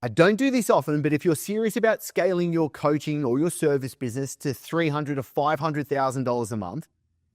I don't do this often, but if you're serious about scaling your coaching or your service business to $300,000 to $500,000 a month,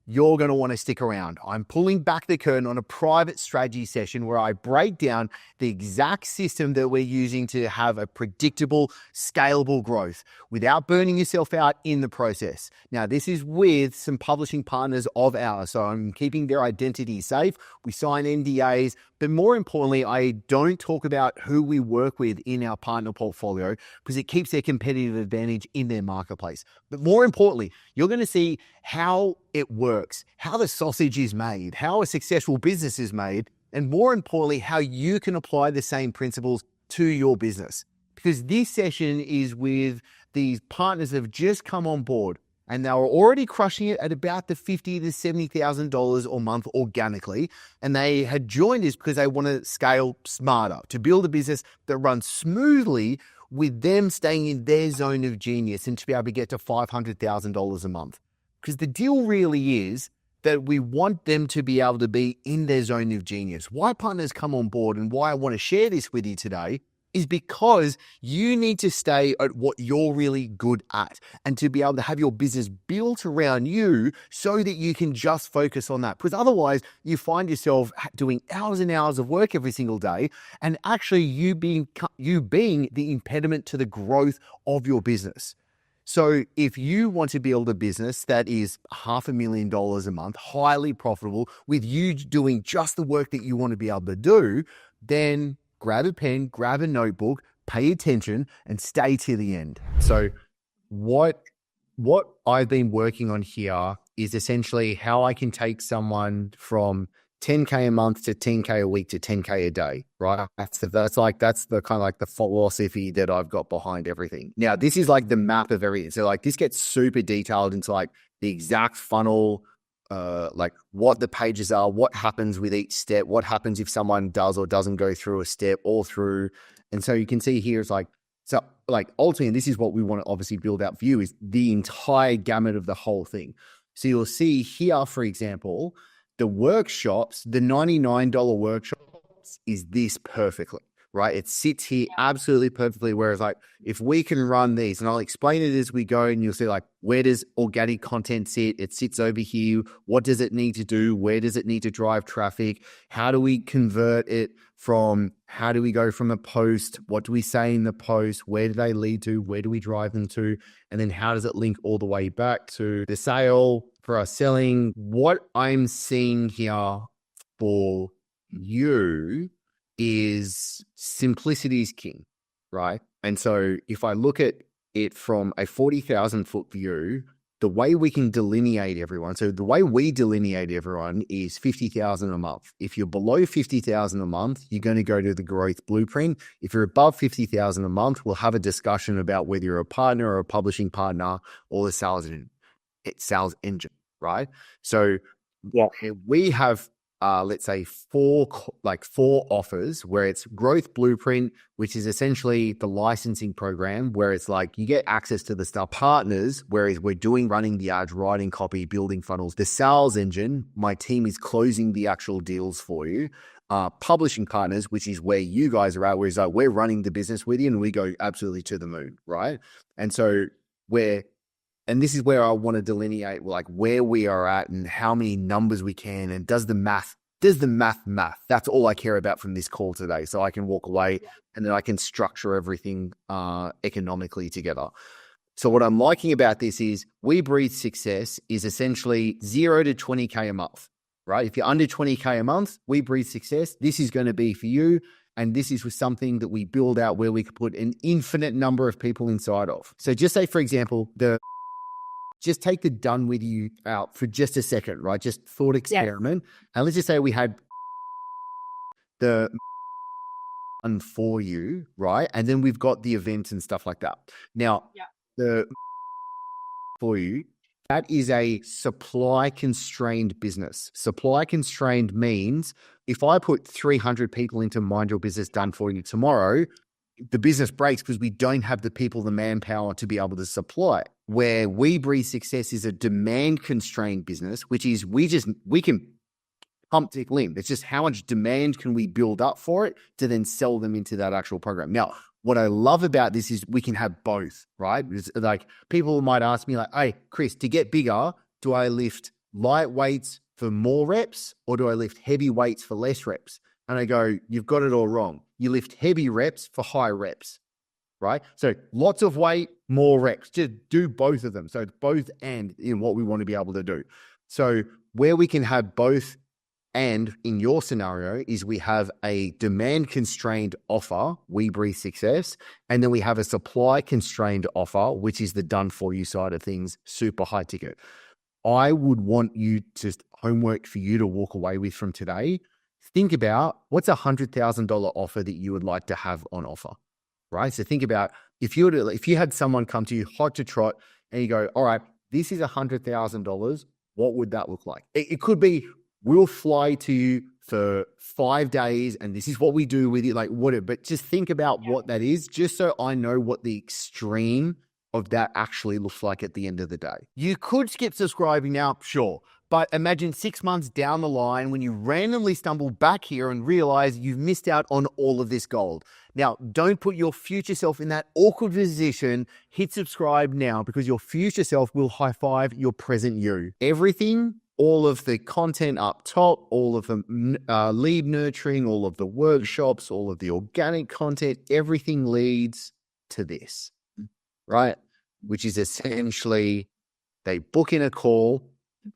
you're going to want to stick around. I'm pulling back the curtain on a private strategy session where I break down the exact system that we're using to have a predictable, scalable growth without burning yourself out in the process. Now, this is with some publishing partners of ours, so I'm keeping their identity safe. We sign NDAs, but more importantly, I don't talk about who we work with in our partner portfolio because it keeps their competitive advantage in their marketplace. But more importantly, you're going to see how it works, how the sausage is made, how a successful business is made, and more importantly, how you can apply the same principles to your business. Because this session is with these partners that have just come on board and they were already crushing it at about the $50,000 to $70,000 a month organically. And they had joined us because they want to scale smarter, to build a business that runs smoothly with them staying in their zone of genius and to be able to get to $500,000 a month. Because the deal really is that we want them to be able to be in their zone of genius. Why partners come on board and why I want to share this with you today is because you need to stay at what you're really good at and to be able to have your business built around you so that you can just focus on that. Because otherwise you find yourself doing hours and hours of work every single day and actually you being the impediment to the growth of your business. So if you want to build a business that is $500,000 a month, highly profitable, with you doing just the work that you want to be able to do, then grab a pen, grab a notebook, pay attention, and stay to the end. So what I've been working on here is essentially how I can take someone from 10K a month to 10K a week to 10K a day, right? That's the kind of like the philosophy that I've got behind everything. Now, this is like the map of everything. So like this gets super detailed into like the exact funnel, like what the pages are, what happens with each step, what happens if someone does or doesn't go through a step all through. And so you can see here, it's like, so like ultimately, this is what we want to obviously build out for you is the entire gamut of the whole thing. So you'll see here, for example, the workshops, the $99 workshops is this perfectly, right? It sits here absolutely perfectly. Whereas like, if we can run these, and I'll explain it as we go, and you'll see like, where does organic content sit? It sits over here. What does it need to do? Where does it need to drive traffic? How do we convert it how do we go from a post? What do we say in the post? Where do they lead to? Where do we drive them to? And then how does it link all the way back to the sale for our selling? What I'm seeing here for you is simplicity is king, right? And so if I look at it from a 40,000 foot view, the way we can delineate everyone, so the way we delineate everyone is 50,000 a month. If you're below 50,000 a month, you're going to go to the growth blueprint. If you're above 50,000 a month, we'll have a discussion about whether you're a partner or a publishing partner or the sales engine, right? So we have let's say four offers where it's growth blueprint, which is essentially the licensing program where it's like you get access to the stuff. Partners, whereas we're running the ads, writing copy, building funnels. The sales engine, my team is closing the actual deals for you. Publishing partners, which is where you guys are at, where it's like we're running the business with you and we go absolutely to the moon, right? And so and this is where I want to delineate like where we are at and how many numbers we can, and does the math. That's all I care about from this call today. So I can walk away and then I can structure everything economically together. So what I'm liking about this is We Breathe Success is essentially 0 to 20K a month, right? If you're under 20K a month, We Breathe Success, this is going to be for you. And this is something that we build out where we could put an infinite number of people inside of. So just say, for example, just take the done with you out for just a second, right? Just thought experiment. Yeah. And let's just say we had the one for you, right? And then we've got the events and stuff like that. Now, the for you, that is a supply constrained business. Supply constrained means if I put 300 people into Mind Your Business Done For You tomorrow, the business breaks because we don't have the people, the manpower to be able to supply. Where We Breathe Success is a demand constrained business, which is we can pump, tick, limb. It's just how much demand can we build up for it to then sell them into that actual program. Now, what I love about this is we can have both, right? It's like people might ask me like, hey, Chris, to get bigger, do I lift light weights for more reps or do I lift heavy weights for less reps? And I go, you've got it all wrong. You lift heavy reps for high reps, right? So lots of weight, more reps. Just do both of them. So it's both and in what we want to be able to do. So where we can have both and in your scenario is we have a demand constrained offer, We Breathe Success, and then we have a supply constrained offer, which is the done for you side of things, super high ticket. I would want you to homework for you to walk away with from today. Think about what's a $100,000 offer that you would like to have on offer, right? So think about if you had someone come to you hot to trot and you go, all right, this is $100,000. What would that look like? It could be, we'll fly to you for 5 days and this is what we do with you, like whatever. But just think about what that is, just so I know what the extreme of that actually looks like at the end of the day. You could skip subscribing now, sure. But imagine 6 months down the line when you randomly stumble back here and realize you've missed out on all of this gold. Now, don't put your future self in that awkward position. Hit subscribe now because your future self will high five your present you. Everything, all of the content up top, all of the lead nurturing, all of the workshops, all of the organic content, everything leads to this, right? Which is essentially they book in a call,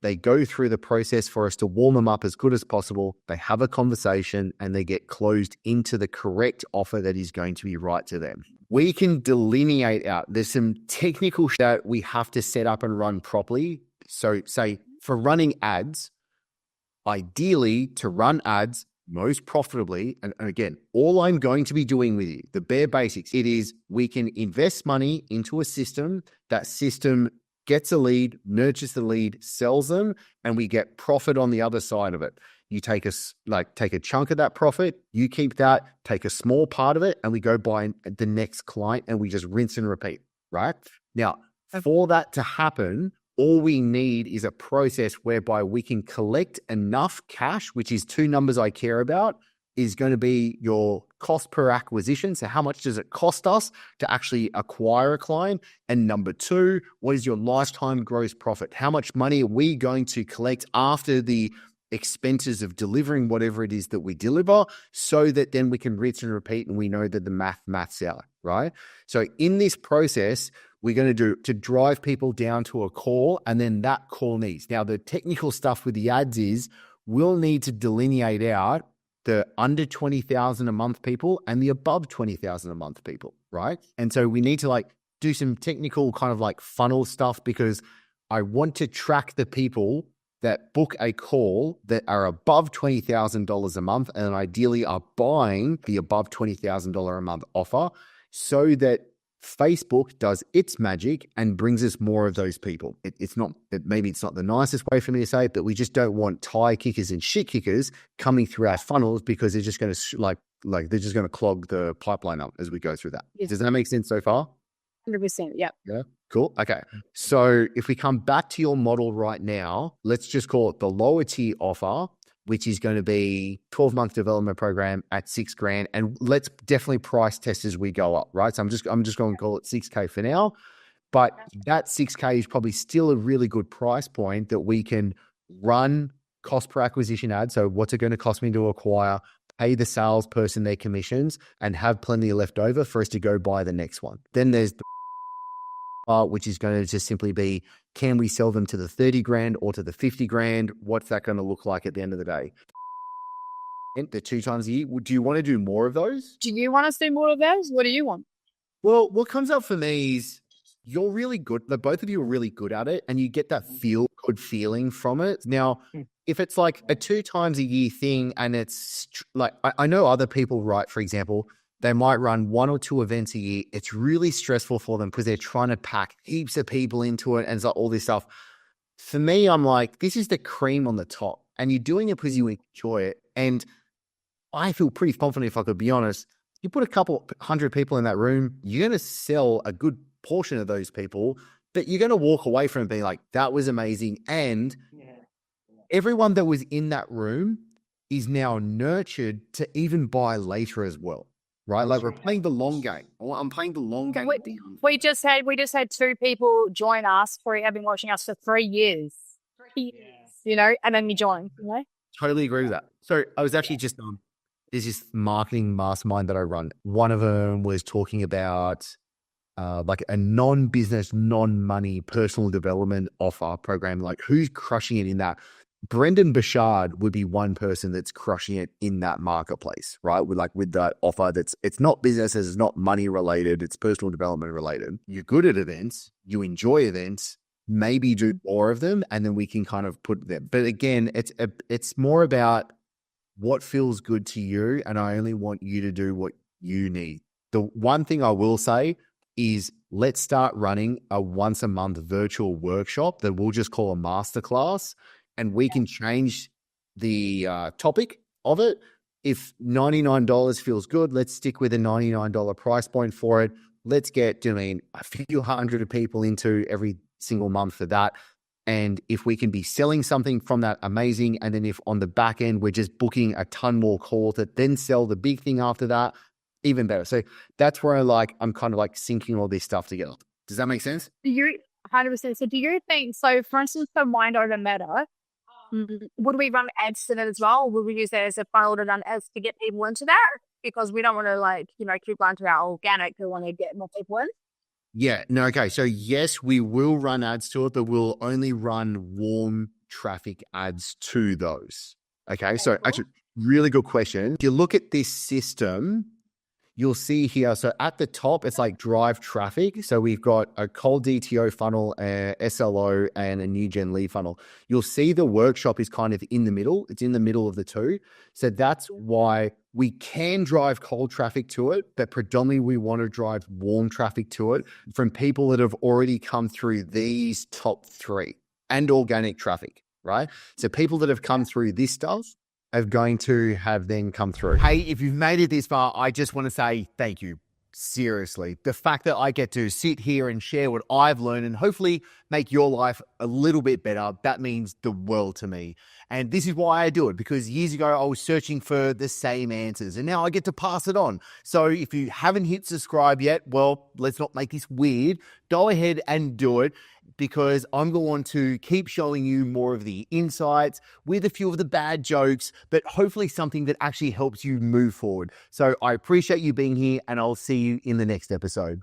they go through the process for us to warm them up as good as possible. They have a conversation and they get closed into the correct offer that is going to be right to them. We can delineate out. There's some technical that we have to set up and run properly. So say for running ads, ideally to run ads most profitably, and again, all I'm going to be doing with you, the bare basics, it is we can invest money into a system. That system gets a lead, nurtures the lead, sells them, and we get profit on the other side of it. You take a chunk of that profit, you keep that, take a small part of it, and we go buy the next client and we just rinse and repeat, right? Now, for that to happen, all we need is a process whereby we can collect enough cash, which is two numbers I care about, is going to be your cost per acquisition. So how much does it cost us to actually acquire a client? And number two, what is your lifetime gross profit? How much money are we going to collect after the expenses of delivering whatever it is that we deliver, so that then we can rinse and repeat and we know that the maths out, right? So in this process, we're going to do to drive people down to a call, and then that call needs. Now, the technical stuff with the ads is we'll need to delineate out the under 20,000 a month people and the above 20,000 a month people, right? And so we need to do some technical kind of funnel stuff, because I want to track the people that book a call that are above $20,000 a month and ideally are buying the above $20,000 a month offer, so that Facebook does its magic and brings us more of those people. Maybe it's not the nicest way for me to say it, but we just don't want tire kickers and shit kickers coming through our funnels, because they're just going to they're just going to clog the pipeline up as we go through that. Yes. Does that make sense so far? 100%. Yep. Yeah. Cool. Okay. So if we come back to your model right now, let's just call it the lower tier offer, which is going to be 12-month development program at $6,000. And let's definitely price test as we go up, right? So I'm just going to call it $6,000 for now. But that $6,000 is probably still a really good price point that we can run cost per acquisition ads. So what's it going to cost me to acquire, pay the salesperson their commissions, and have plenty left over for us to go buy the next one. Then there's the which is going to just simply be, can we sell them to the $30,000 or to the $50,000? What's that going to look like at the end of the day? And the 2 times a year. Do you want to do more of those? Do you want us to do more of those? What do you want? Well, what comes up for me is you're really good. Both of you are really good at it, and you get that good feeling from it. Now, if it's like a 2 times a year thing, and it's I know other people, right? For example, they might run 1 or 2 events a year. It's really stressful for them because they're trying to pack heaps of people into it and it's all this stuff. For me, I'm like, this is the cream on the top, and you're doing it because you enjoy it. And I feel pretty confident, if I could be honest, you put a couple 100 people in that room, you're going to sell a good portion of those people, but you're going to walk away from it being like, that was amazing. And everyone that was in that room is now nurtured to even buy later as well. right? Like we're playing the long game. Or I'm playing the long game. We just had two people join us who have been watching us for 3 years. 3 years, you know, and then you join, you know. Totally agree with that. So I was actually just there's this marketing mastermind that I run. One of them was talking about like a non-business, non-money personal development offer program. Like who's crushing it in that? Brendan Bouchard would be one person that's crushing it in that marketplace, right? With that offer it's not business, it's not money related, it's personal development related. You're good at events, you enjoy events, maybe do more of them, and then we can kind of put them. But again, it's more about what feels good to you, and I only want you to do what you need. The one thing I will say is let's start running a once a month virtual workshop that we'll just call a masterclass, and we can change the topic of it. If $99 feels good, let's stick with a $99 price point for it. Let's get, a few hundred people into every single month for that. And if we can be selling something from that, amazing. And then if on the back end, we're just booking a ton more calls that then sell the big thing after that, even better. So that's where I'm kind of like syncing all this stuff together. Does that make sense? You 100%. So do you think, so for instance, for Mind Over Matter, would we run ads to that as well? Or would we use that as a funnel to run ads to get people into that? Because we don't want to keep going to our organic. We want to get more people in. Yeah, no, okay. So yes, we will run ads to it, but we'll only run warm traffic ads to those. Okay, so actually, really good question. If you look at this system, you'll see here, so at the top, it's like drive traffic. So we've got a cold DTO funnel, SLO, and a new gen lead funnel. You'll see the workshop is kind of in the middle. It's in the middle of the two. So that's why we can drive cold traffic to it, but predominantly we want to drive warm traffic to it from people that have already come through these top three and organic traffic, right? So people that have come through this stuff are going to have then come through. Hey, if you've made it this far, I just want to say thank you. Seriously, the fact that I get to sit here and share what I've learned and hopefully make your life a little bit better, that means the world to me. And this is why I do it, because years ago I was searching for the same answers and now I get to pass it on. So if you haven't hit subscribe yet, well, let's not make this weird. Go ahead and do it, because I'm going to keep showing you more of the insights with a few of the bad jokes, but hopefully something that actually helps you move forward. So I appreciate you being here, and I'll see you in the next episode.